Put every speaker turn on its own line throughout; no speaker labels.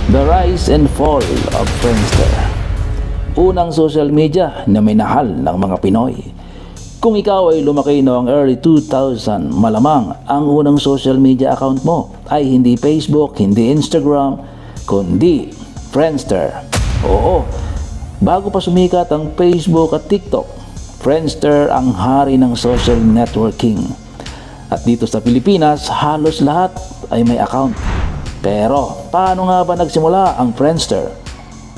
The Rise and Fall of Friendster. Unang social media na minahal ng mga Pinoy. Kung ikaw ay lumaki noong early 2000, malamang ang unang social media account mo ay hindi Facebook, hindi Instagram, kundi Friendster. Oo, bago pa sumikat ang Facebook at TikTok, Friendster ang hari ng social networking. At dito sa Pilipinas, halos lahat ay may account. Pero paano nga ba nagsimula ang Friendster?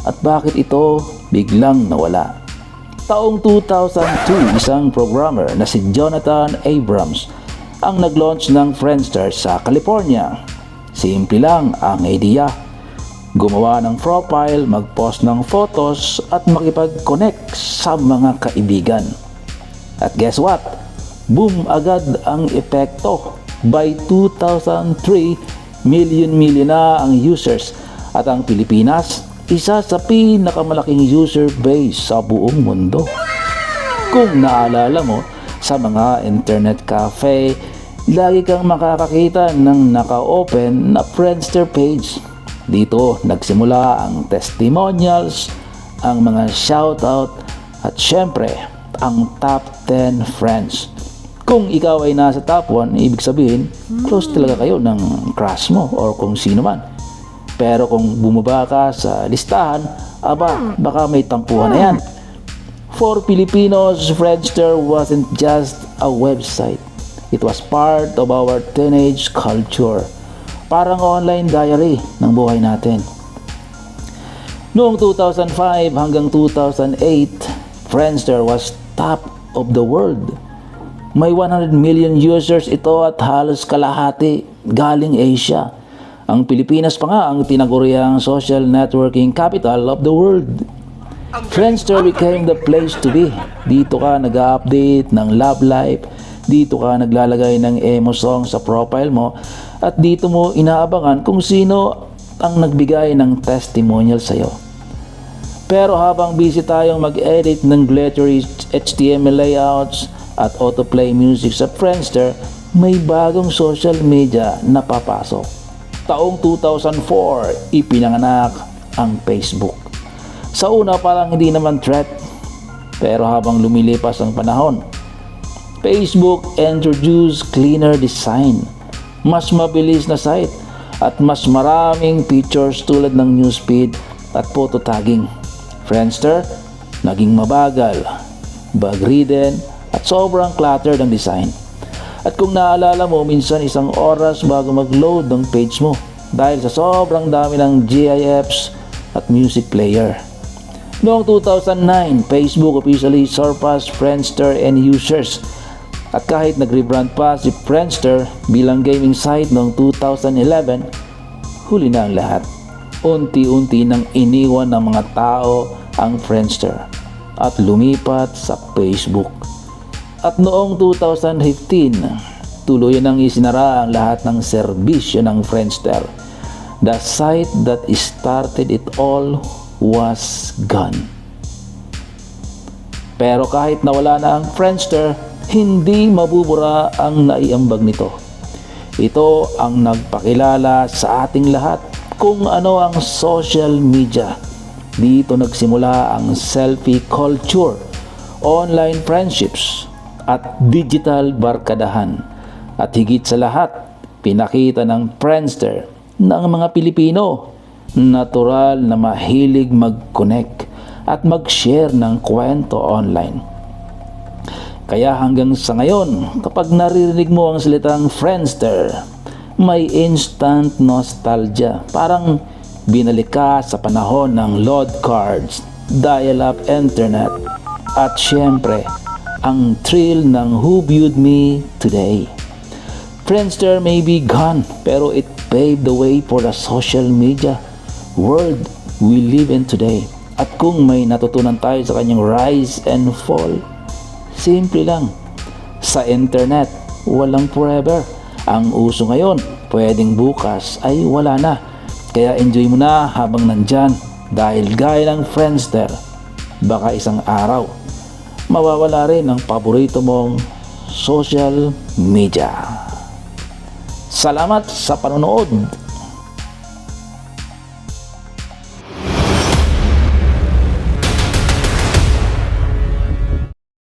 At bakit ito biglang nawala? Taong 2002, isang programmer na si Jonathan Abrams ang nag-launch ng Friendster sa California. Simple lang ang idea. Gumawa ng profile, mag-post ng photos at makipag-connect sa mga kaibigan. At guess what? Boom agad ang epekto. By 2003, million na ang users at ang Pilipinas, isa sa pinakamalaking user base sa buong mundo. Kung naalala mo, sa mga internet cafe, lagi kang makakakita ng naka-open na Friendster page. Dito nagsimula ang testimonials, ang mga shoutout at syempre ang top 10 friends. Kung ikaw ay nasa top 1, ibig sabihin, close talaga kayo ng crush mo or kung sino man. Pero kung bumaba ka sa listahan, baka may tampuhan na yan. For Filipinos, Friendster wasn't just a website. It was part of our teenage culture. Parang online diary ng buhay natin. Noong 2005 hanggang 2008, Friendster was top of the world. May 100 million users ito at halos kalahati galing Asia. Ang Pilipinas pa nga ang tinaguriang social networking capital of the world. Friendster became the place to be. Dito ka nag-update ng love life, dito ka naglalagay ng emo song sa profile mo, at dito mo inaabangan kung sino ang nagbigay ng testimonial sa'yo. Pero habang busy tayong mag-edit ng glittery HTML layouts at autoplay music sa Friendster, may bagong social media na papasok. Taong 2004, ipinanganak ang Facebook. Sa una parang hindi naman threat, pero habang lumilipas ang panahon, Facebook introduced cleaner design, mas mabilis na site, at mas maraming features tulad ng newsfeed at photo tagging. Friendster, naging mabagal, bug-ridden, at sobrang cluttered ang design. At kung naalala mo, minsan isang oras bago mag-load ng page mo dahil sa sobrang dami ng GIFs at music player. Noong 2009, Facebook officially surpassed Friendster in users. At kahit nag-rebrand pa si Friendster bilang gaming site noong 2011, huli na ang lahat. Unti-unti nang iniwan ng mga tao ang Friendster at lumipat sa Facebook. At noong 2015, tuluyan nang isinara ang lahat ng serbisyo ng Friendster. The site that started it all was gone. Pero kahit nawala na ang Friendster, hindi mabubura ang naiambag nito. Ito ang nagpakilala sa ating lahat kung ano ang social media. Dito nagsimula ang selfie culture, online friendships, at digital barkadahan. At higit sa lahat, pinakita ng Friendster ng mga Pilipino natural na mahilig mag-connect at mag-share ng kwento online. Kaya hanggang sa ngayon, kapag naririnig mo ang salitang Friendster, may instant nostalgia. Parang binalik ka sa panahon ng load cards, dial-up internet, at syempre, ang thrill ng Who Viewed Me Today. Friendster may be gone, pero it paved the way for the social media world we live in today. At kung may natutunan tayo sa kanyang rise and fall, simple lang. Sa internet, walang forever. Ang uso ngayon, pwedeng bukas ay wala na. Kaya enjoy mo na habang nandyan, dahil gaya ng Friendster, baka isang araw mawawala rin ang paborito mong social media. Salamat sa panonood.